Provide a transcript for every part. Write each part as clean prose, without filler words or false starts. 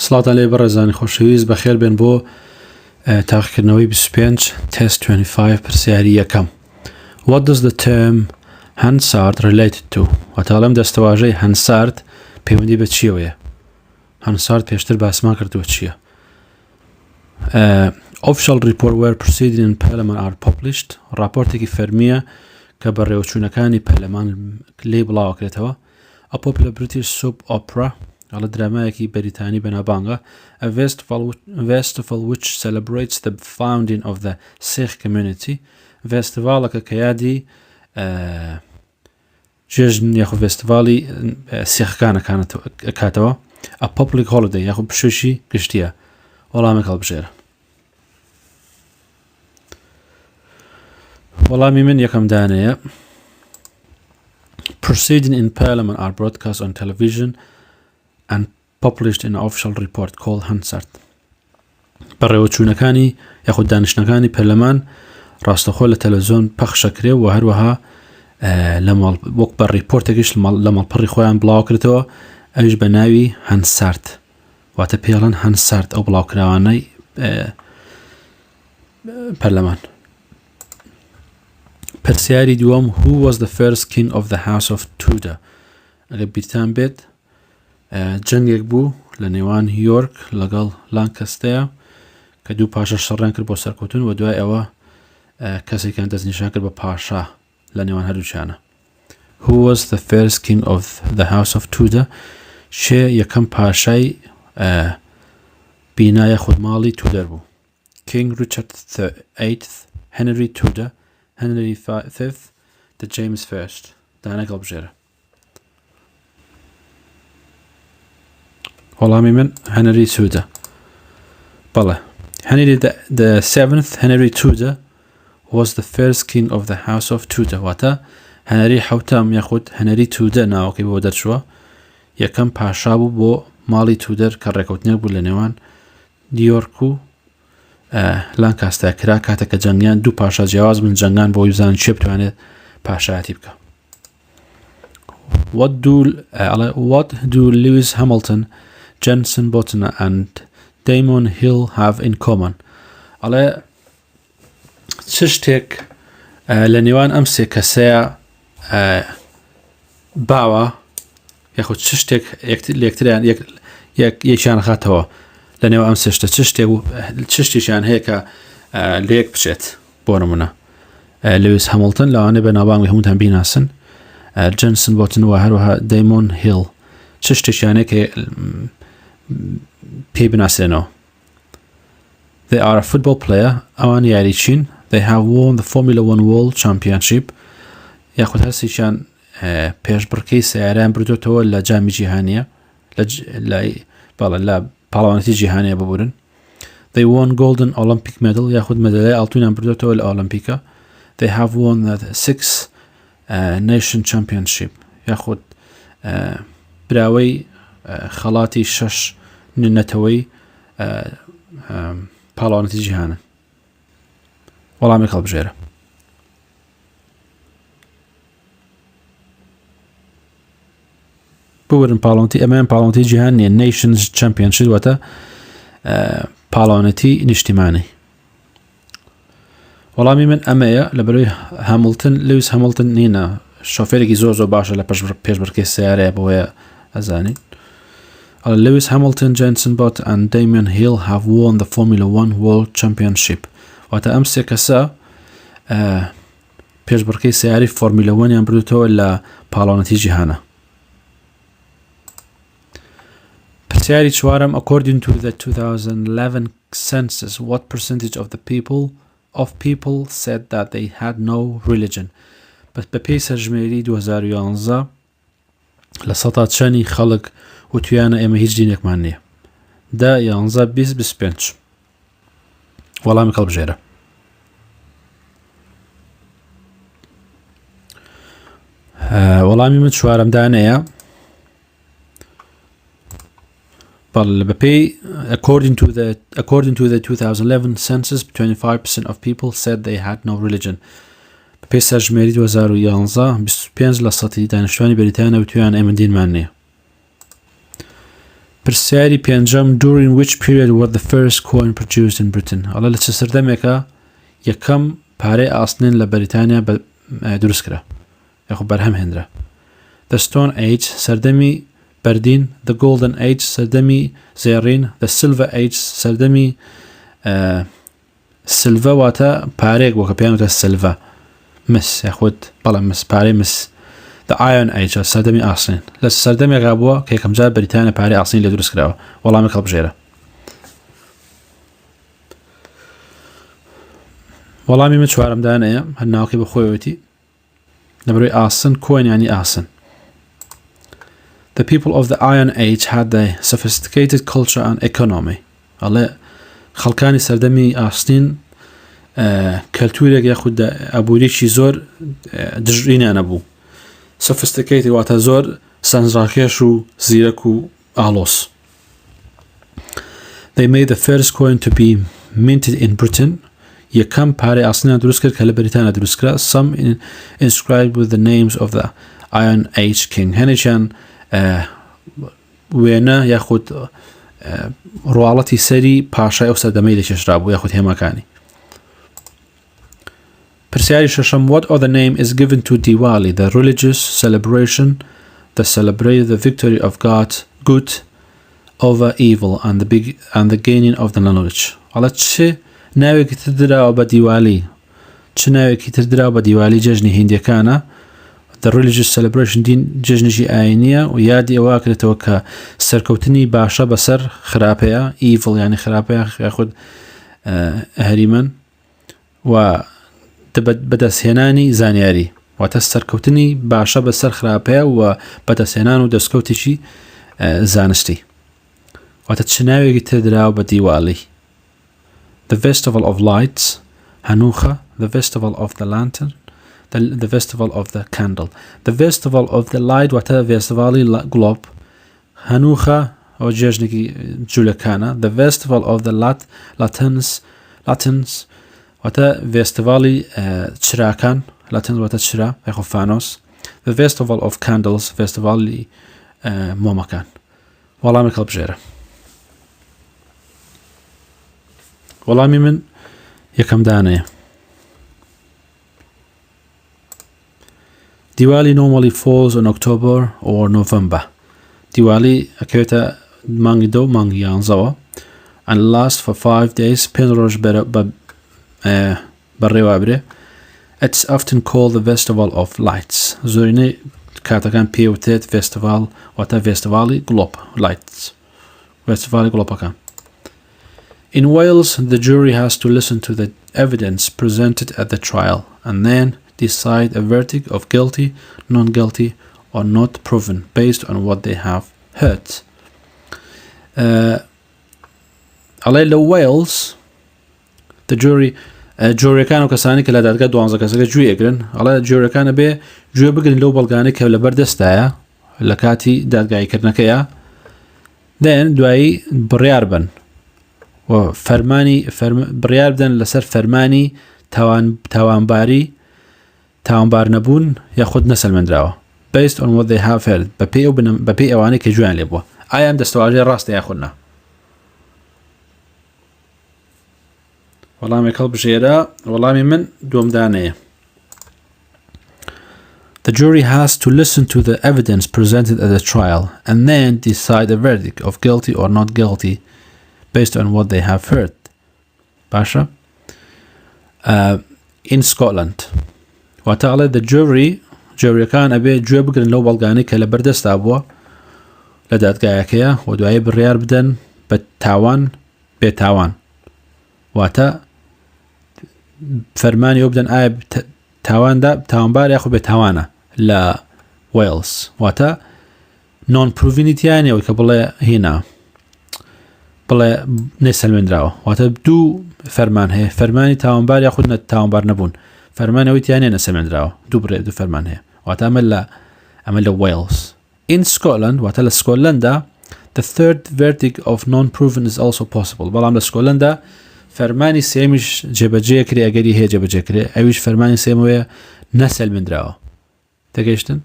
سڵات لێ بەڕێزانی خۆشەویست بەخێر بێن بۆ تاقیکردنەوەی 25 test 25 پرسیاری یەکەم. What does the term Hansard related to؟ واتەڵەم دەستەواژەی هەنسارد پەیوەندی بە چیەوەیە؟ هەنسارد پێشتر باسمان کردووە چییە؟ Official report where proceedings in Parliament are published. راپۆرتێکی فەرمیە کە بەڕێوەچوونەکانی پەرلەمان لێ بڵاوکرێتەوە. A popular British soap opera على درامایەکی بەریتانی بەناوبانگە. A festival which celebrates the founding of the Sikh community. فێستیڤالەکە کە یادی جێژن یاخود فێستیڤالی سیخەکانە کاتەوە. A public holiday یاخود پشوشی گشتیە. وەڵامێک هەڵبژێرە. وەڵامی من یەکەم دانەیە. Proceedings in Parliament are broadcast on television and published in an official report called Hansard. بەڕێوەچوونەکانی یاخود دانیشتنەکانی پەرلەمان ڕاستەخۆ لە تەلەڤیزۆن پەخشەکرێ و هەروەها وەک بە ڕیپۆرتێکیش لە مەڵپەڕی خۆیان بڵاوکرێتەوە ئەویش بە ناوی هەنسارد واتە پێڵەن هەنسارد ئەو بڵاوکراوانەی پەرلەمان. پرسیاری دووەم Who was the first king of the House of Tudor؟ ئەگەر بیرتان بێت جەنگێک بوو لە نێوان یۆرک لەگەڵ لانکەستەیە کە دوو پاشە شەڕیان کرد بۆ سەرکەوتن و دوای ئەوە کەسێکیان دەستنیشان کرد بە پاشا لە نێوان هەردووچیانە. Who was the first king of the House of Tudor؟ شێ یەکەم پاشای بینایە خودماڵی تودەر بوو. King Richard VIII، Henry Tudor، Henry V، the James First. دانێک هەڵبژێرە. وەڵامی من Henry Tudor. بەڵێ. Henry the Seventh، Henry Tudor was the first king of the House of Tudor. واتە هەنەری حەوتام یاخود هەنەری تودە ناوەکەی بۆ دەرچووە یەکەم پاشا بوو بۆ ماڵی تودەر کە ڕێکەوتنێک بوو لە نێوان دیۆرک و لانکاستە کرا کاتێککە جەنگیان دوو پاشا جیاواز بن جەنگان بۆ یوزان چێ بتوانێت پاشایەتی بکە. What do Lewis Hamilton، Jenson Button and Damon Hill have in common؟ ئەڵێ چ شتێک لە نێوان ئەم سێ کەسەیە باوە یاخود چ شتێک لەکتریان یەکیان خاتەوە لە نێو ئەم سێشتە چ شتێکیان هەیە کە لێک بچێت بۆ نمونە لویس هەمڵتن لەوانەیە بە ناوبانگی هەمووتان بیناسن جەنسن بۆتن و هەروەها دەیمۆن هیل چ شتێکیان هەیە کە پێی بناسێنەوە. They are a football player ئەوان یاریچین. They have won the Formula 1 World Championship یاخود هەرسێکیان پێشبڕکەی سیارەیان بردوێتەوە لە جامی جیهانیە لە پاڵەوانەتی جیهانیە ببورن. They won golden Olympic medal یاخود مەدەلای ئاڵتوونیان بردوێتەوە لە ئۆلمپیکە. They have won the 6 nation championship یاخود براوەی خەڵاتی 6 نەتەوەی پاڵەوانەتی جیهانە. وەڵامی هەڵبژێرە. بورن پاڵەوانەتی ئەمەیان پاڵەوانەتی جیهان نیە nations championship واتە پاڵەوانەتی نیشتیمانی. وەڵامی من ئەمەیە لەبەرەوەی هەمڵتن لویس هەمڵتن نینە شۆفێرێکی زۆر باشە لە پێشبڕکەی سیارەیە بۆیە ئەزانین. Lewis Hamilton، Jenson Button and Damon Hill have won the Formula 1 World Championship. واتە ئەم سێ کەسە پێشبڕکەی سیاری فۆرمیلە 1 یان بردوێتەوە لە پاڵەوانەتی جیهانە. پرسیاری چوارم According to the 2011 census, what percentage of people said that they had no religion؟ بە پێی سەرژمێری 2011 لە سەدا چەندی خەڵک وتویانە ئێمە هیچ دینێکمان نییە. 10، 20، 25. وەڵامی هەڵبژێرە. وەڵامی من چوارەم دانەیە. According to the 2011 census, 25% of people said they had no religion. بە پێی سەرژمێری 2011 25% لە سەدی دانیشتوانی بەریتانیا وتویان ئێمە دینمان نییە. پرسیاری پێنجەم during which period was the first coin produced in Britain ئەڵە لە چ سەردەمێکە یەکەم پارەی ئاسنین لە بەریتانیا دروستکرا یاخود بەرهەم هێنرا the stone age سەردەمی بەردین the golden age سەردەمی زێڕین the silver age سەردەمی سلڤە واتە پارێک وەکە پێیان وتە سلڤە مس یاخود بەڵام مس پارەی مس the iron age سەردەمی ئاسنین لە سەردەمێکا بووە کە یەکەم جار بەریتانیا پارەی ئاسنین لێ دروست کراوە وەڵامی هەڵبژێرە وەڵامی من چوارەمدانەیە هەر ناوەکەی بە خۆیەوەتی لەبەرەوەی ئاسن کۆین یانی ئاسن The people of the Iron Age had a sophisticated culture and economy. ئەڵێ خەڵکانی سەردەمی ئاسنین کەلتورێک یاخود ئەبووریکی زۆر دژینیان نەبوو sophisticated واتە زۆر سەنجڕاکێش و زیرەک و ئاڵۆس They made the first coin to be minted in Britain یەکەم پارەی ئاسنیان دروست کرد کە لە بەریتانیا دروستکرا some inscribed with the names of the Iron Age king هەنێکیان وێنە یاخود ڕواڵەتی سەری پاشای ئەو سەردەمەی لێکێشرا بوو یاخود هێماکانی پرسیاری شەشەم what other name is given to Diwali the religious celebration that celebrates the victory of good over evil and the gaining of the knowledge ئەڵە چ ناوێکی تر دراوە بە دیوالی چ ناوێکی تر دراوە بە دیوالی جەژنی هیندیەکانە the religious celebration دین جەژنیشی ئاینیە و یادی ئەوە کرێتەوە کە سەرکەوتنی باشە بەسەر خراپەیە evil یعنی خراپەیە یاخود هەریمەن و بەدەستهێنانی زانیاری واتە سەرکەوتنی باشە بەسەر خراپەیە و بەدەستهێنان و دەستکەوتێکی زانستی واتە چ ناوێکی تر دراوە بە دیوالی The Festival of Lights هەنووخە the Festival of the Lantern the Festival of the Candle the Festival of the Light واتە فێستیڤاڵی گڵۆب هەنووخە ئەو جێژنێکی جوولەکانە the Festival of the Lanterns واتە فێستیڤاڵی چراکان Lanterns واتە چرا یاخۆ فانۆس the Festival of Candles فێستیڤاڵی مۆمەکان وەڵامی هەڵبژێرە وەڵامی من یەکەم دانەیە Diwali normally falls in October or November. Diwali ئەکەوێتە مانگی دە و مانگی یانزەوە and lasts for 5 days پێنج ڕۆژ بەڕێوابرێ It's often called the Festival of Lights. زۆرینەی کاتەکان پێوتێت فێستیڤاڵ واتە فێستیڤاڵی گڵۆب lights فێستیڤاڵی گڵۆپەکان In Wales, the jury has to listen to the evidence presented at the trial and then decide a verdict of guilty, non-guilty, or not proven based on what they have heard. لە Wales, the jury جۆرەکان و کەسانی کە لە دادگا 12 کەسەکە گوێ ئەگرن ئەڵێ جۆرەکانە بێ گوێ بگرن لەو بەڵگانەی کە لە بەردەستایە لە کاتی دادگایکردنەکەیە دێن دوایی بڕیار بن و بڕیار بدەن لەسەر فەرمانی تاوانبار نەبوون یاخود نەسەلمەندراوە based on what they have heard بەپێی ئەوانەی کە گوێیان لێ بووە ئایا ئەم دەستەواژەیە ڕاستە یاخود نا وەڵامێک هەڵبژێرە وەڵامی من دووەمدانەیە The jury has to listen to the evidence presented at the trial and then decide a verdict of guilty or not guilty based on what they have heard. Basha? In Scotland. واتەڵێ the جۆریەکان ئەبێ گوێ بگرن لەو بەڵگانەی کە لە بەردەستا بووە لە دادگایەکەیە و دوایی بڕیار بدەن بە تاوان بێتاوان واتە فەرمانی ئەو بدەن ئایا تاوانبار یاخود بێتاوانە لە Wales واتە non-provenitیانەوەی کە بڵێ هینا بڵێ نەسەلمێنراوە واتە دوو فەرمان هەیە فەرمانی تاوانبار یاخود تاوانبار نەبوون فەرمانەوەیتیانە نەسەلمێنراوە دوو فەرمان هەیە واتە ئەمە لە Wales In Scotland واتە لە سکۆتلەندا the third verdict of non-proven is also possible بەڵام لە سکۆتلەندا فەرمانی سێمیش جێبەجێ کرێ ئەگەری هەیە جێبەجێ کرێ ئەویش فەرمانی سێمەوەیە نەسەلمێنراوە تێگەیشتن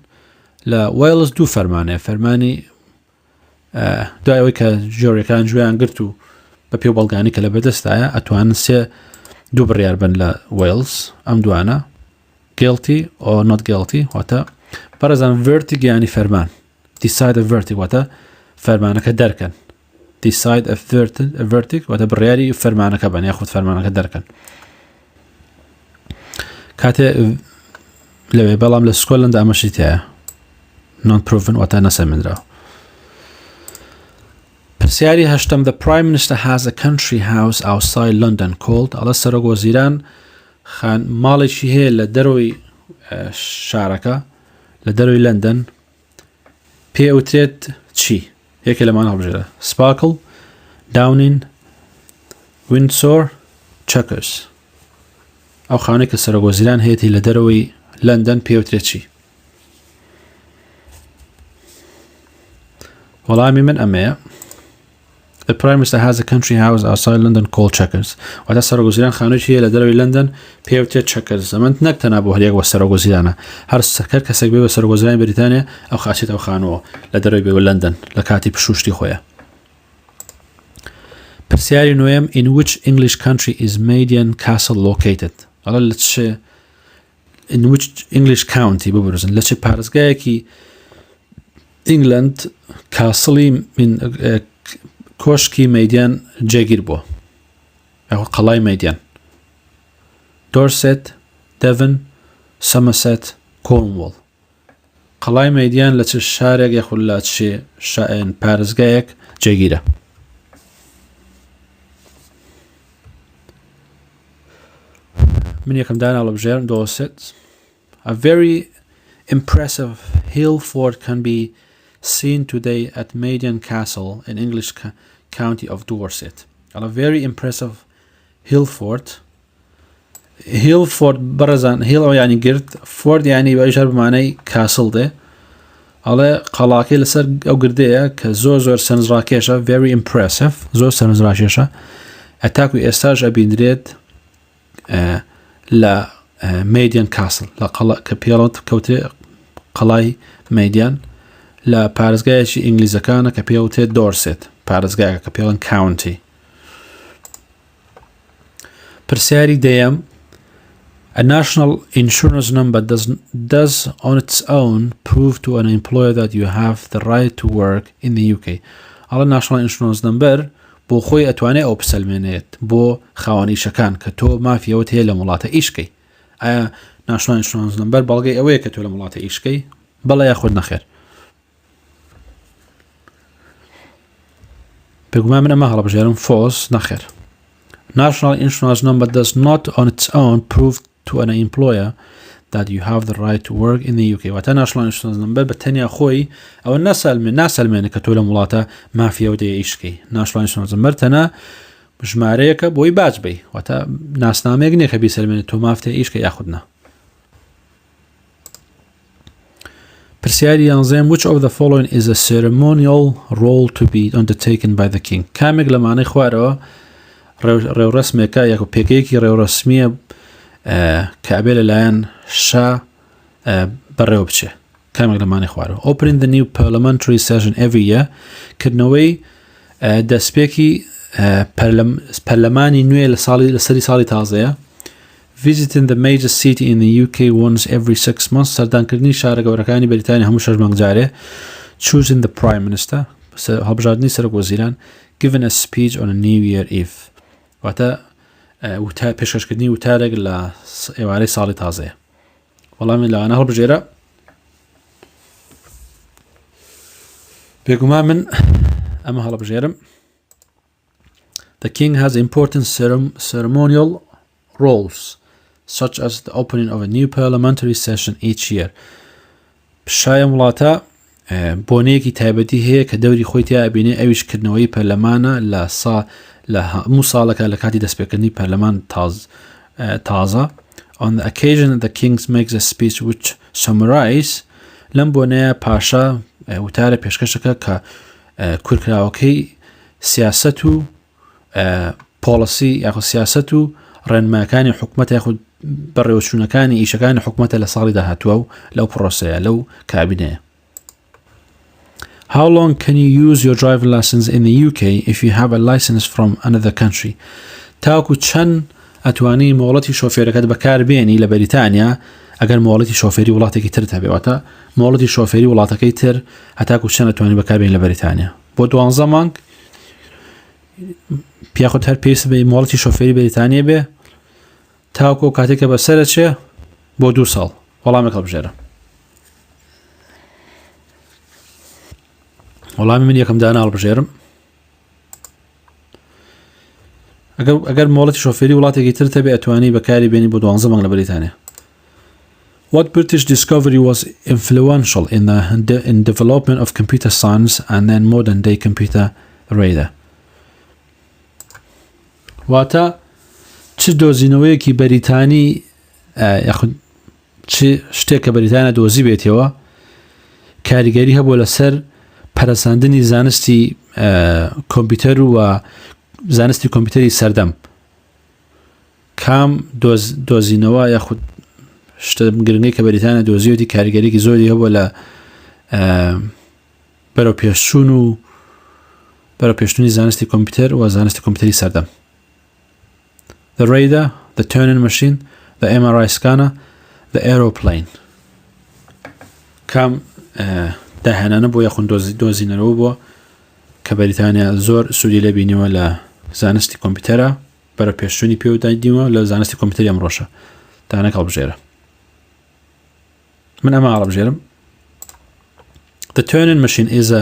لە Wales دوو فەرمانەیە فەرمانی دوای ئەوەی کە ژێڕیەکان گوێیان گرت و بە پێو بەڵگانی کە لە بەدەستایە ئەتوانن دوو بڕیار بن لە وێلز ئەم دوانە guilty or not guilty واتە بەڕێزان verdict یانی فەرمان decide a verdict واتە فەرمانەکە دەرکەن decide a verdict واتە بڕیاری فەرمانەکە بن یاخود فەرمانەکە دەرکەن کاتێ لەوێ بەڵام لە سکۆلندا ئەمەشی تایە non proven واتە نەسەلمێنراوە. پرسیاری هەشتم The Prime Minister has a country house outside London called ئەڵە سەرۆک وەزیران ماڵێکی هەیە لە دەرەوەی شارەکە لە دەرەوەی لەندەن پێوترێت چی؟ یەکێ لەمان هەڵبژێرە سپاکڵ داونین وینسۆر چەکرز ئەو خانەی کە سەرۆک وەزیران هەیەی لە دەرەوەی لەندەن پێوترێت چی؟ وەڵامی من ئەمەیە The Prime Minister has a country house outside London called Checkers. واتە سەرۆک وەزیران خانوویەکی هەیە لە دەرەوەی لەندەن پێوترێت چەکرز ئەمە نەک تەنها بۆ هەر یەک وە سەرۆک وەزیرانە هەر سەکەر کەسێک بێ بە سەرۆک وەزیرانی بەریتانیا ئەو خاچێتەوە خانووە لە دەرەوەی بێ لەندەن لە کاتی پشوشتی خۆیە. پرسیاری نوێم In which English country is Maidian Castle located؟ ئەڵە لە چ In which English county ببرزن لە چه پارێزگایەکی ئینگلند کاسڵی کۆشکی مەیدیان جێگیر بووە یاخود قەڵای مەیدیان دۆرسێت دەڤن سەمەسێت کۆرنوۆڵ قەڵای مەیدیان لە چ شارێک یاخود لە چ پارێزگایەک جێگیرە. من یەکەم دانا هەڵبژێرم دۆسێت A very impressive hill fort can be seen today at Maidian Castle in English county of Dorset. A very impressive hill fort. Hill fort برزان hill يعني قرد fort يعني بأشار بمعنى castle ده. على قلاقي لسر أو قردية كزور سنزراكيشة very impressive زور سنزراكيشة أتاكو إستاج أبيندريد لا Maidian Castle لا كبيرات كوتي قلاي ميديان لا پارێزگایەکی ئینگلیزەکانە کە پێوتێت دۆرسێت پارێزگایەکە کە پێڵن کاونتی. پرسیاری دەیەم A national insurance number does on its own prove to an employer that you have the right to work in the UK. ئەڵە national insurance number بۆ خۆی ئەتوانێت ئەو بسەلمێنێت بۆ خاوەنیشەکان کە تۆ مافیەوەت هەیە لە وڵاتە ئیشکەی. ئایا national insurance number بەڵگەی ئەوەیە کە تۆ لە وڵاتە ئیشکەی؟ بەڵێ یاخود نەخێر. بگومان من ئەمە هەڵبژێرم فۆز نەخێر. National insurance number does not on its own prove to an employer that you have the right to work in the UK. واتە national insurance number بە تەنیا خۆی ئەوە ناسەلمێنێ کە تۆ لە وڵاتە مافیەوە دەیە ئیشکەی. national insurance number تەنە ژمارەیەکە بۆی باج بی واتە ناسنامەیەک نییە کە بیسەلمێنێت تۆ مافتەیە ئیشکەی یاخودنا. پرسیاری یانزەم Which of the following is a ceremonial role to be undertaken by the king؟ کامێک لەمانەی خوارەوە ڕێوڕەسمێکە یاکو پێکەیەکی ڕێوڕەسمیە کە ئەبێ لەلایەن شا بەڕێوە بچێ کامێک لەمانەی خوارەوە Opening the new parliamentary session every year کردنەوەی دەستپێکی پەرلەمانی نوێ لەسەری ساڵی تازەیە Visiting the major city in the UK once every 6 months سەردانکردنی شارە گەورەکانی بەریتانیا هەموو 6 مانگ جارێ Choosing the Prime Minister هەڵبژاردننی سەرۆک وەزیران Giving a speech on a New Year Eve واتە پێشکەشکردنی وتارێک لە ئێوارەی ساڵی تازەیە. وەڵامی لەوانە هەڵبژێرە بێگومان من ئەمە هەڵبژێرم The king has important ceremonial roles such as the opening of a new parliamentary session each year. شایە وڵاتە بۆنەیەکی تایبەتی هەیە کە دەوری خۆی تیا ئەبینێ ئەویش کردنەوەی پەرلەمانە لە هەموو ساڵەکە لە کاتی دەستپێکردنی پەرلەمان تازە. On the occasion that the king makes a speech which summarize لەم بۆنەیە پاشا وتارە پێشکەشەکە کە کورکراوەکەی سیاسەت و پۆلیسی یاخود سیاسەت و ڕێنماکانی حکومەت یاخود بەڕێوەچوونەکانی ئیشەکانی حکومەتە لە ساڵی داهاتووە و لەو پرۆسەیە لەو کابینەیە. How long can you use your driving license in the UK if you have a license from another country? تاوەکو چەند ئەتوانی مۆڵەتی شۆفێرەکەت بەکاربێنی لە بەریتانیا ئەگەر مۆڵەتی شۆفێری وڵاتێکی ترت هەبێتە مۆڵەتی شۆفێری وڵاتەکەی تر هەتاکو چەند ئەتوانی بەکاربێنی لە بەریتانیا بۆ 12 مانگ پیاخۆت هەر پێویستە بە مۆڵەتی شۆفێری بەریتانیا بێ تاوەکو کاتێکە بەسەرە چێ بۆ 2 ساڵ وەڵامێک هەڵبژێرە. وەڵامی من یەکەم دانا هەڵبژێرم ئەگەر مۆڵەتی شۆفێری وڵاتێکی تر هەبێ ئەتوانی بەکاری بێنی بۆ 12 مانگ لە بەریتانیا. What British discovery was influential in development of computer science and then modern day computer radar? واتە چ دۆزینەوەیەکی بەریتانی یاخود چ شتێک کە بەریتانیا دۆزی بێتەوە کاریگەری هەبوو لەسەر پەرەساندنی زانستی کۆمپیوتەر و زانستی کۆمپیوتەری سەردەم کام دۆزینەوە یاخود شتە گرنگی کە بەریتانیا دۆزیوەتی کاریگەریەکی زۆری هەبوو لە بەرەو پێشچوون و بەرەو پێشتوونی زانستی کۆمپیوتەر و زانستی کۆمپیوتەری سەردەم. The radar, the turning machine, the MRI scanner, the aeroplane. کام داهێنانە بۆ یاخود دۆزینەرەوە بووە کە بەریتانیا زۆر سوودی لێ بینیوە لە زانستی کۆمپیوتەرە بەرە پێشچوونی پێ و دایدیوە لە زانستی کۆمپیوتەری ئەمڕۆشە دانێک هەڵبژێرە. من ئەمە هەڵبژێرم. The turning machine is a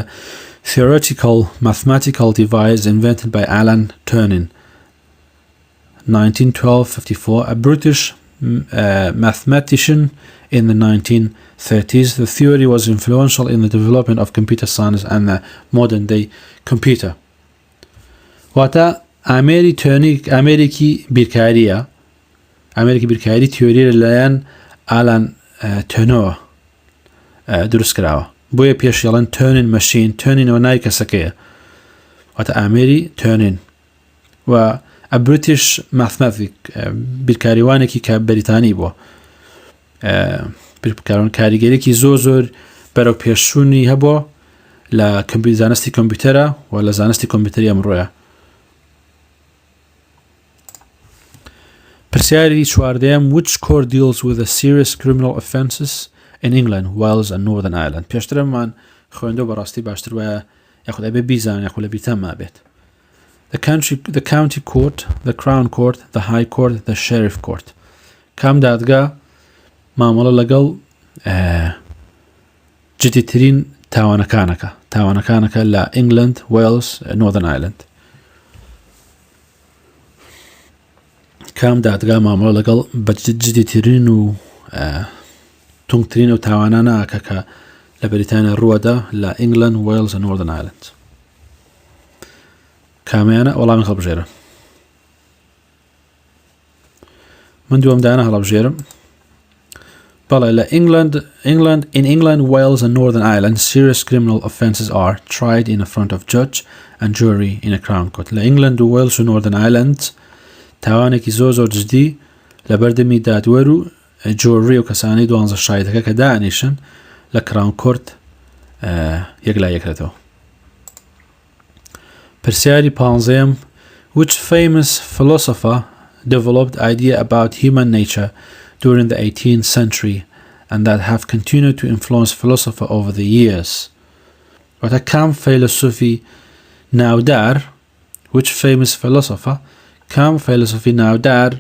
theoretical mathematical device invented by Alan Turing 1912-54, a British mathematician in the 1930s. The theory was influential in the development of computer science and the modern day computer. واتا ئامێرێکی بیرکاری تیۆری لەلایەن ئالان تۆنەوە دروست کراوە بۆیە پێش یاڵەن تۆنین مەشین تۆنینەوە ناوی کەسەکەیە واتە ئامێری تۆنین و a British mathematic بیرکاریوانێکی کە بەریتانی بووە کاریگەرێکی زۆر بەرەو پێشچوونی هەبووە لە زانستی کۆمپیوتەرە و لە زانستی کۆمپیوتەری ئەمڕۆیە. پرسیاری چواردەیەم which court deals with the serious criminal offences in England, Wales and Northern Ireland. پێشترمان خوێندۆ بەڕاستی باشتر وایە یاخود ئەبێ بیزان یاخود لە بیرتان مابێت. The county court, the crown court, the high court, the sheriff court. کام دادگا مامەڵە لەگەڵ جدیترین تاوانەکانەکە لە England, Wales, Northern Ireland. کام دادگا مامەڵە لەگەڵ جدیترین و تونگترین و تاوانانە کە لە بەریتانیا ڕووەدا لە England, Wales and Northern Ireland. کامیانە وەڵامی هەڵبژێرە. من دووەم دانە هەڵبژێرم. بەڵێ لە in England, Wales and Northern Ireland, serious criminal offences are tried in front of judge and jury in a crown court. لە England و Wales و Northern Ireland تاوانێکی زۆر جدی لە بەردەمی دادوەر و جۆری و کەسانەی 12 شایەتەکە کە دانیشن لە کراون کۆرت یەکلا یەکرێتەوە. پرسیاری 15م which famous philosopher developed idea about human nature during the 18th century and that have continued to influence philosophy over the years. واتە کام فەیلسوفی ناودار which famous philosopher کام فەیلسوفی ناودار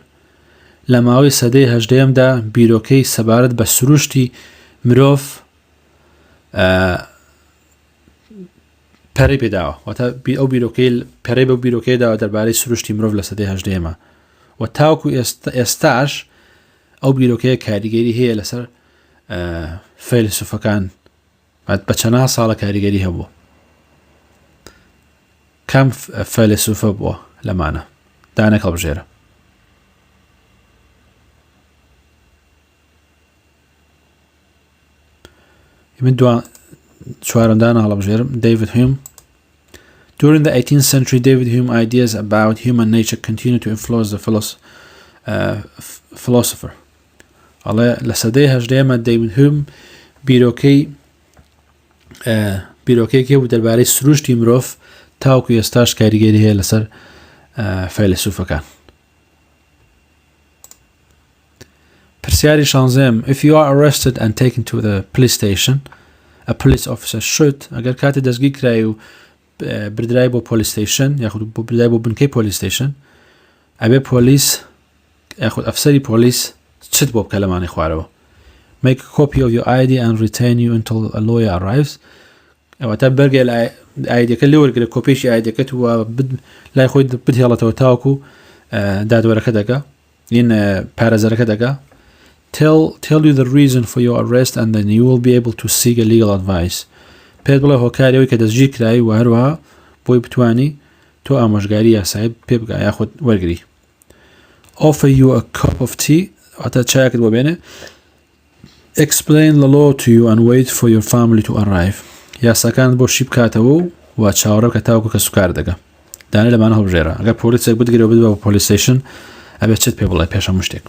لە ماوەی سەدەی 18دا بیرۆکەی سەبارەت بە سروشتی مرۆڤ پەرەی پێداوە واتە ئەو بیرۆکەی پەرەی بەو بیرۆکەیداوە دەربارەی سروشتی مرۆڤ لە سەدەی 18 و تاوەکو ئێستاش ئەو بیرۆکەیە کاریگەری هەیە لەسەر فەیلسوفەکان بە چەند ساڵە کاریگەری هەبووە. کام فەیلسوفە بووە لەمانە دانێک هەڵبژێرە. من چوارم دانە هەڵبژێرم. David Hume. During the 18th century, David Hume ideas about human nature continued to influence the philosopher. لە سەدەی 18 David Hume بیرۆکەیەکی بوو دەربارەی سروشتی مرۆڤ تاوەکو ئێستاش کاریگەری هەیە لەسەر فەیلسوفەکان. پرسیاری 16. If you are arrested and taken to the police station, a police officer should ئەگەر کاتێ دەستگیر کرای و بردرای بۆ police station یاخود بردرای بۆ بنکەی police station ئەبێ پۆلیس یاخود ئەفسەری پۆلیس چت بۆ بکە لەمانەی خوارەوە. Make a copy of your ID and retain you until a lawyer arrives. ئەوەتە بەرگێ لە ئایدەکە لێ وەرگرە کۆپیشی ئایدەکەت و لای خۆی بتهێڵەتەوە تاوەکو دادوەرەکە دەکا این پارێزەرەکە دەکا. Tell you the reason for your arrest and then you will be able to seek a legal advice. پێت بڵێ هۆکاریەوەی کە دەستگیر کرایی و هەروەها بۆی بتوانی تۆ ئامۆژگاری یاسایی پێ بگا یاخود وەرگری. Offer you a cup of tea ئەتە چایەکت بۆ بێنێ. Explain the law to you and wait for your family to arrive. یاساکان بۆ شی بکاتەوە و چاوەڕە بکە تاوەکو کە سوکار دەگا. دانێ لەمانە هەڵبژێرە. ئەگەر پۆلیسێک بتگرێەوە بدبە بۆ پۆلیس ستیشن ئەبێ چت پێ بڵێ پێش هەموو شتێک.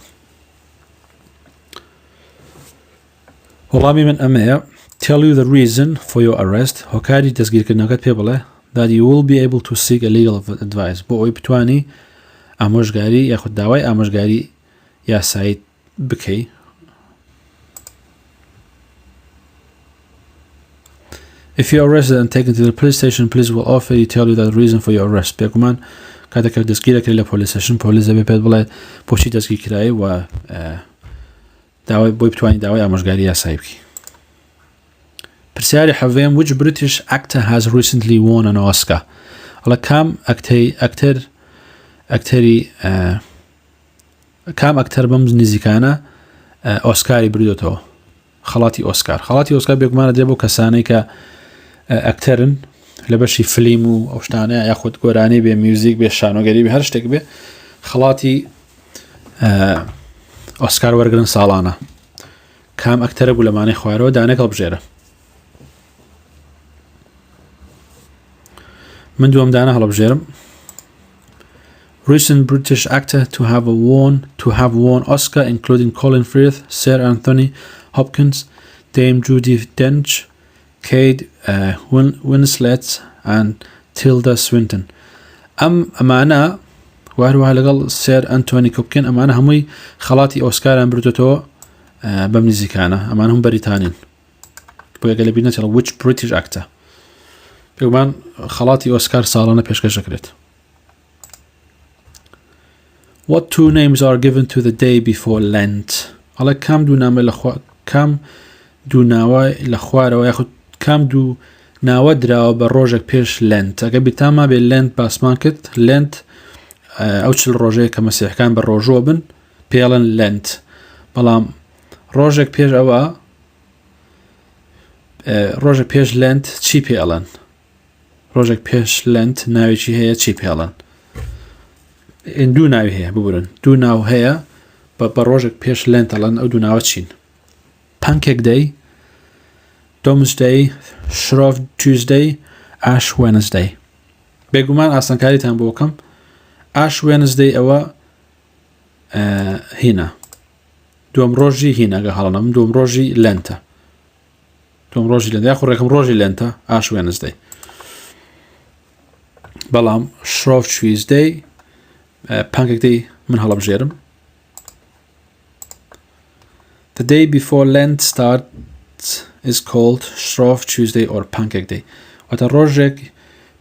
وەڵامی من ئەمەیە. Tell you the reason for your arrest. هۆکاری دەستگیرکردنەوەکەت پێ بڵێ that you will be able to seek a legal advice. بۆ ئەوەی بتوانی ئامۆژگاری یاخود داوای ئامۆژگاری یاسایی بکەی. If you are arrested and taken to the police station, police will offer you tell you the reason for your arrest. بێگومان کاتێک دەستگیرەکەی لە پۆلیس ستیشن پۆلیس دەبێت پێت بڵێت بۆچی دەستگیر کرایی و داوای بۆی بتوانی داوای ئامۆژگاری یاسایی بکەی. پرسیاری 7. Which British actor has recently won an Oscar? ئەڵە کام ئەکتەر بەم نزیکانە ئۆسکاری بردوێتەوە خەڵاتی ئۆسکار. خەڵاتی ئۆسکار بێگومانە دێ بۆ کەسانەی کە ئەکتەرن لە بەشی فلیم و ئەو شتانەیە یاخود گۆرانی بێ میوزیک بێ شانۆگەری بێ هەر شتێک بێ خەڵاتی ئۆسکار وەرگرن ساڵانە. کام ئەکتەرە بوو لەمانەی خوارەوە دانێک هەڵبژێرە. من دووەم دانە هەڵبژێرم. Recent British actor to have won Oscar including Colin Firth, Sir Anthony Hopkins, Dame Judi Dench, Kate Winslet and Tilda Swinton. ئەمانە وهروها لەگەڵ سێر ئەنتۆنی کوبکن ئەمانە هەمووی خەڵاتی ئۆسکاران بردوێتەوە بەم نزیکانە. ئەمان هەم بەریتانین. بۆ یەگە لە بینەچێڵ which British actor پێگومان خەڵاتی ئۆسکار ساڵانە پێشکەش دەکرێت. What two names are given to the day before Lent? ئەڵێ کام دوو ناوە لە خوارەوە یاخود کام دوو ناوە دراوە بە ڕۆژێک پێش لەنت. ئەگە بیتاما بێ لەنت باسمان کرد لەنت ئەو چل ڕۆژەیە کە مەسیحەکان بە ڕۆژۆ بن پێڵەن لەنت. بەڵام ڕۆژێک پێش ئەوە ڕۆژێک پێش لەنت چی پێڵەن؟ ڕۆژێک پێش لەنت ناوێکی هەیە چی پێڵەن؟ دوو ناوی هەیە ببورن. دوو ناو هەیە بە ڕۆژێک پێش لەنتەڵەن ئەو دوو ناوە چین؟ Pancake Day, Domesday, Shrove Tuesday, Ash Wednesday. بێگومان ئاسانکاریتان بۆ بکەم. Ash Wednesday ئەوە هینە. دوم ڕۆژی هینەگە هەڵەنەم دوم ڕۆژی لەنتە. دوم ڕۆژی لەنتە یاخود ڕێکەم ڕۆژی لەنتە Ash Wednesday. بەڵام Shrove Tuesday Pancake Day من هەڵەبژێرم. The day before Lent starts is called Shrove Tuesday or Pancake Day. واتە ڕۆژێک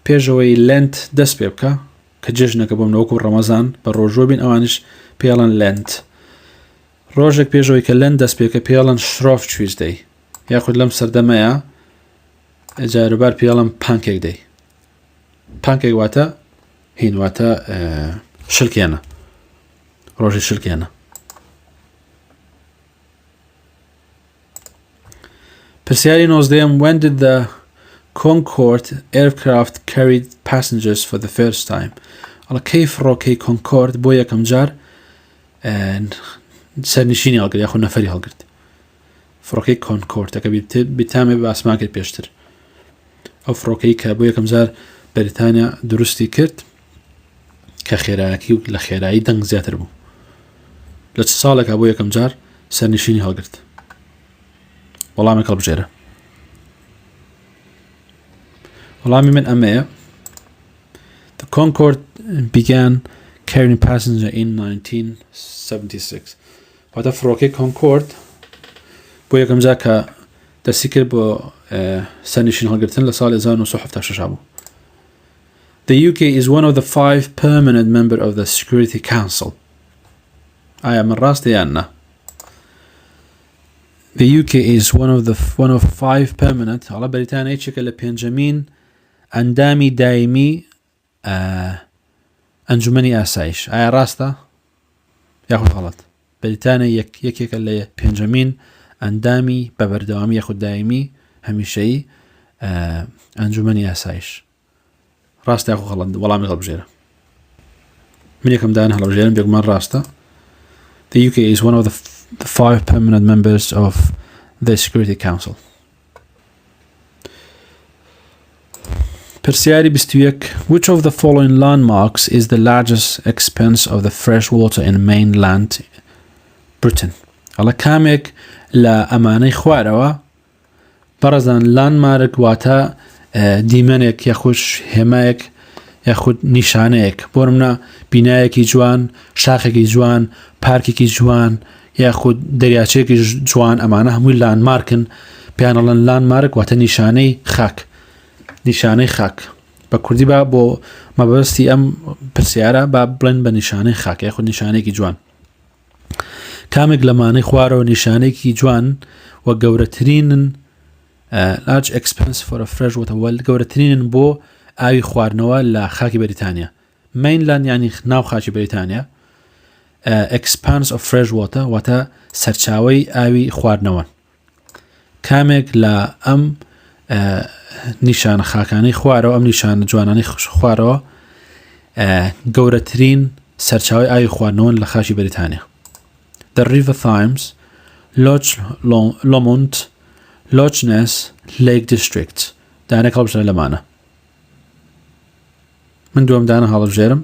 پێشەوەی لەنت دەست پێ بکە کە جژنەکە بۆم نەوەکو ڕەمەزان بە ڕۆژۆ بین ئەوانش پێڵەن لەنت. ڕۆژێک پێشەوەی کە لەنت دەست پێکە پێڵەن Shrove Tuesday یاخود لەم سەردەمەیە جاربار پێڵەن Pancake Day. Pancake واتە هین واتە شلکێنە ڕۆژی شلکێنە. پرسیاری 19. When did the Concorde aircraft carry passengers for the first time? ئەڵە کەی فڕۆکەی کۆنکۆرد بۆ یەکەم جار سەرنشینی هەڵگرت یاخود نەفەری هەڵگرت. فڕۆکەی کۆنکۆرد ئەکە بیتامێ بە ئاسمان کرد پێشتر. ئەو فڕۆکەی کە بۆ یەکەم جار بەریتانیا دروستی کرد کە خێرایەکی و لە خێرایی دەنگ زیاتر بوو. لە چ ساڵێکا بۆ یەکەم جار سەرنشینی هەڵگرت؟ وەڵامێک هەڵبژێرە. وەڵامی من ئەمەیە. The Concorde began carrying passengers in 1976. واتە فڕۆکەی کۆنکۆرد بۆ یەکەم جا کە دەستی کرد بۆ سەرنشین هەڵگرتن لە ساڵی 1976 بوو. The UK is one of the 5 permanent members of the Security Council. ئایا من ڕاستە یان نا؟ The UK is one of 5 permanent. هەڵا بەریتانیا یەکێکە لە پێنجەمین ئەندامی دایمی ئەنجومەنی ئاسایش. ئایا ڕاستە؟ یاخود غەڵەت؟ بەریتانیا یەکێکە لە پێنجەمین ئەندامی بە بەردەوامی یاخود دایمی هەمیشەیی ئەنجومەنی ئاسایش. ڕاستە یاخود غەڵەت؟ وەڵامی هەڵبژێرە. من یەکەم دان هەڵبژێرم بێگومان ڕاستە. The UK is one of the 5 permanent members of the Security Council. Persiari 21. Which of the following landmarks is the largest expanse of the fresh water in mainland Britain? Allah kamek la amani khwarawa barazan landmark wata دیمەنێک یاخوش هێمایەک یاخود نیشانەیەک بۆ نمونە بینایەکی جوان، شاخێکی جوان، پارکێکی جوان یاخود دەریاچەیەکی جوان، ئەمانە هەمووی لاندمارکن، پێیان ئەڵێن لاندمارک واتە نیشانەی خاک. نیشانەی خاک بە کوردی با بۆ مەبەستی ئەم پرسیارە با بڵێن بە نیشانەی خاک یاخود نیشانەیەکی جوان. کامێک لەمانەی خوارەوە نیشانەیەکی جوان و گەورەترینن large expense for a fresh water well گەورەترینن بۆ ئاوی خواردنەوە لە خاکی بەریتانیا. mainland یعنی ناو خاکی بەریتانیا. expanse of fresh water واتە سەرچاوەی ئاوی خواردنەوە. کامێک لە ئەم نیشانە خاکانەی خوارەوە، ئەم نیشانە جوانانەی خوارەوە گەورەترین سەرچاوەی ئاوی خواردنەوە لە خاکی بەریتانیا. The River Thames, Loch Lomond, Loch Ness, Lake District. دانێک هەڵبژێرە لەمانە. من دووەم دانە هەڵبژێرم.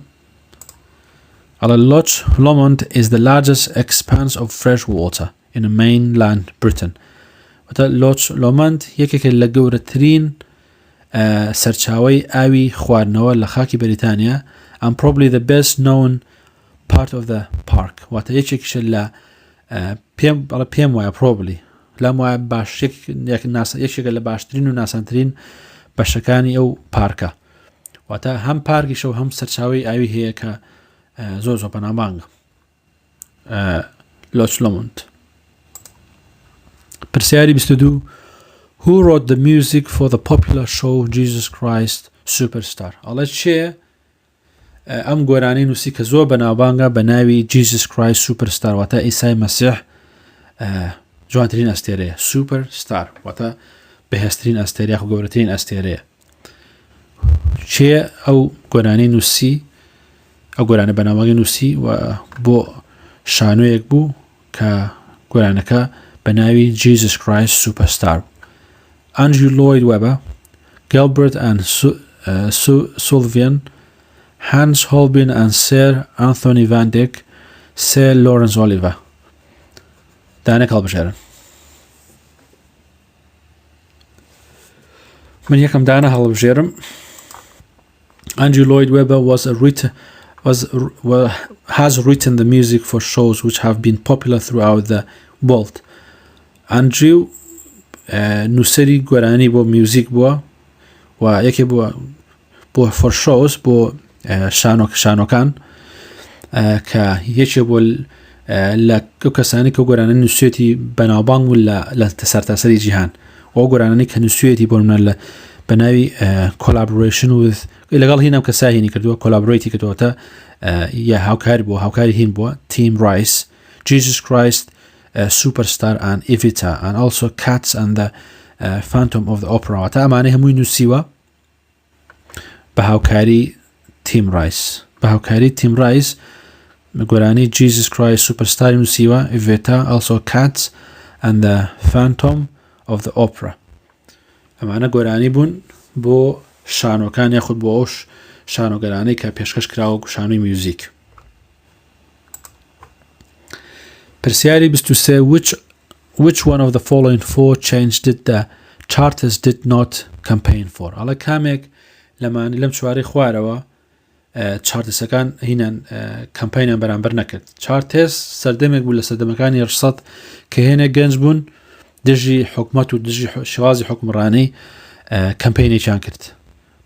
Loch Lomond is the largest expanse of fresh water in mainland Britain. Loch Lomond یەکێکە لە گەورەترین سەرچاوەی ئاوی خواردنەوە لە خاکی بەریتانیا and probably the best known part of the park. واتە یەکێکیشە لە پێم وایە probably لەم وایە باش یەکێکە لە باشترین و ناسانترین بەشەکانی ئەو پارکە. واتە هەم پارکیشە و هەم سەرچاوەی ئاوی هەیە کە زۆر زۆر پەنامانگە. Loch Lomond. پرسیاری 22. Who wrote the music for the popular show Jesus Christ Superstar? ئەڵێ چێ ئەم گۆرانەی نووسی کە زۆر بەناوبانگە بە ناوی Jesus Christ Superstar واتە ئیسای مەسیح جوانترین ئەستێرەیە. Superstar واتە بەهێزترین ئەستێرەیە و گەورەترین ئەستێرەیە. چێ ئەو گۆرانەی نووسی، ئەو گۆرانە بەناوبانگی نووسی و بۆ شانۆیەک بوو کە گۆرانەکە بە ناوی Jesus Christ Superstar. Andrew Lloyd Webber, Gilbert and Sullivan, Hans Holbein and Sir Anthony Van Dyck, Sir Lawrence Oliver. دانێک هەڵبژێرن. من یەکەم دانە هەڵبژێرم. Andrew Lloyd Webber has written the music for shows which have been popular throughout the world. Andrew نووسەری گۆرانی بۆ میوزیک بووە و یەکێ بۆ for shows بۆ شانۆکان کە یەکێ بۆ لە کەسانی کە گۆرانە نووسێتی بەناوبانگ بوون لە سەرتاسەری جیهان و گۆرانانی کە نووسێتی بۆ منە بە ناوی collaboration with لەگەڵ هینم کەسا هینی کردووە collaboraتی کردووەتە یا هاوکاری بۆ هاوکاری هین بووە Tim Rice, Jesus Christ Superstar and Evita and also Cats and the Phantom of the Opera. واتە ئەمانەی هەمووی نووسیوە بە هاوکاری Tim Rice. بە هاوکاری Tim Rice گۆرانی Jesus Christ Superstar نووسیوە Evita, also Cats and the Phantom of the Opera. ئەمانە گۆرانی بوون بۆ شانۆکان یاخود بۆ ئەو شانۆگەرانەی کە پێشکەش کراوە شانۆی میوزیک. پرسیاری 23. Which one of the following 4 changes did the charters did not campaign for ئەڵە کامێک لەمانی لەم چوارەی خوارەوە چارتەسەکان هینان کەمپینیان بەرامبەر نەکرد. چارتێس سەردەمێک بوو لە سەردەمەکانی ڕسەد کە هێنە گەنج بوون دژی حکومەت و دژی شێوازی حکومڕانی کەمپینێکیان کرد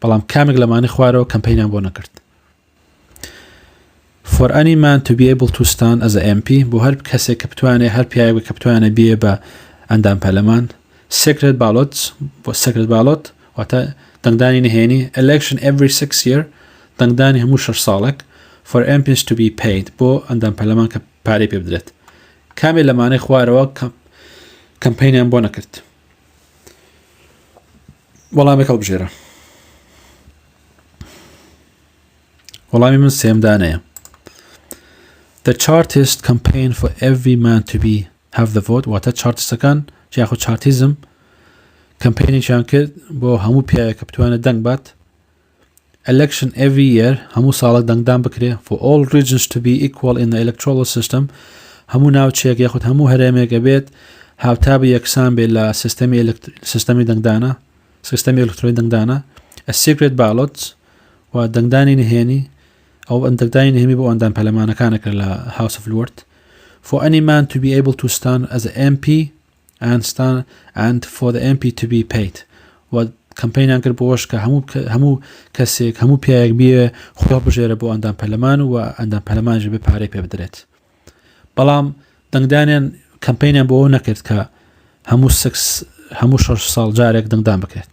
بەڵام کامێک لەمانی خوارەوە کەمپینیان بۆ نەکرد. For any man to be able to stand as a MP بۆ هەر کەسێک کە بتوانێت هەر پیاوێک کە بتوانێت بێ بە ئەندام پەرلەمان secret ballot بۆ secret ballot واتە دەنگدانی نهێنی election every 6 year دەنگدانی هەموو 6 ساڵێک for MPs to be paid بۆ ئەندام پەرلەمان کە پارەی پێ بدرێت. کامێک لەمانەی خوارەوە کەمپینیان بۆ نەکرد. وەڵامێک هەڵبژێرە. وەڵامی من سێمدانەیە. The Chartist campaign for every man to be have the vote واتە چارتستەکان یاخود چارتیزم کەمپینێکیان کرد بۆ هەموو پیاوێک کە بتوانێت دەنگ بات election every year هەموو ساڵێک دەنگدان بکرێ for all regions to be equal in the electoral system هەموو ناوچەیەک یاخود هەموو هەرێمێک بێت هاوتا بە یەکسان بێت لە سیستەمی دەنگدانە سیستەمی ئەلکترۆنی دەنگدانە a secret ballot و دەنگدانی نهێنی ئەو دەنگدانی نهێنی بۆ ئەندام پەرلەمانەکانە کرد لە House of Lords for any man to be able to stand as an MP and for the MP to be paid و کەمپینیان کرد بۆش کە هەموو کەسێک هەموو پیاوێک بیە خۆ بژێرە بۆ ئەندام پەرلەمان و ئەندام پەرلەمانیش بێ پارەی پێ بدرێت. بەڵام دەنگدانیان کەمپینیان بۆ ئەوە نەکرد کە هەموو 6 ساڵ جارێک دەنگدان بکرێت.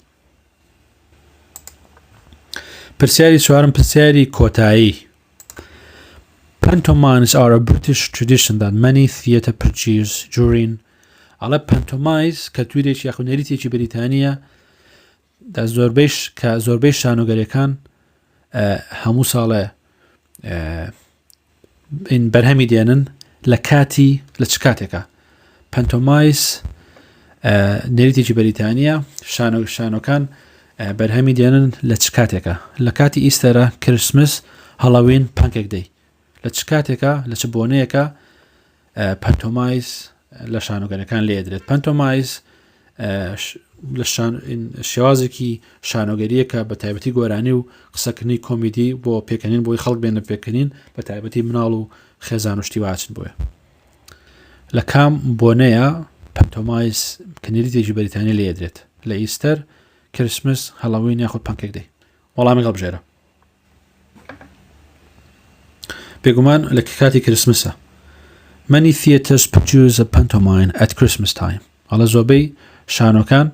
پرسیاری چوارم پرسیاری کۆتایی. Pantomimes are a British tradition that many theatre produce during ئەڵە پەنتۆمایز کە تویرێکی یاخود نەریتێکی بەریتانیا کە زۆربەی شانۆگەریەکان هەموو ساڵە بەرهەمی دێنن لە کاتی لە چ کاتێکە پەنتۆمایز نەریتێکی بەریتانیا شانۆکان بەرهەمی دێنن لە چ کاتێکە لە کاتی ئیستەرە کرسمس هەڵاوین پانکێک دەی لە چ کاتێکە لە چ بۆنەیەکە پەنتۆمایز لە شانۆگەرەکان لێدرێت. پەنتۆمایز لە شێوازێکی شانۆگەریە کە بە تایبەتی گۆرانی و قسەکردنی کۆمیدی بۆ پێکەنین بۆی خەڵک بێنە پێکەنین بە تایبەتی مناڵ و خێزان و شتی واچن بۆیە. لە کام بۆنەیە پەنتۆمایز کەنیریتێکی بەریتانیا لێدرێت لە ئیستەر کرسمس هەڵاوین یاخود پانکێک دەی. وەڵامی هەڵبژێرە. بێگومان لە کاتی کرسمسە. Many theatres produce a pantomime at Christmas time. ئەڵە زۆربەی شانۆکان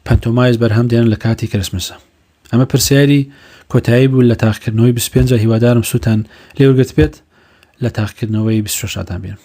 پەنتۆمایز بەرهەم دێنن لە کاتی کرسمسە. ئەمە پرسیاری کۆتایی بوو لە تاقیکردنەوەی 25 هیوادارم سووتان لێوەرگرت بێت لە تاقیکردنەوەی 26 بێن.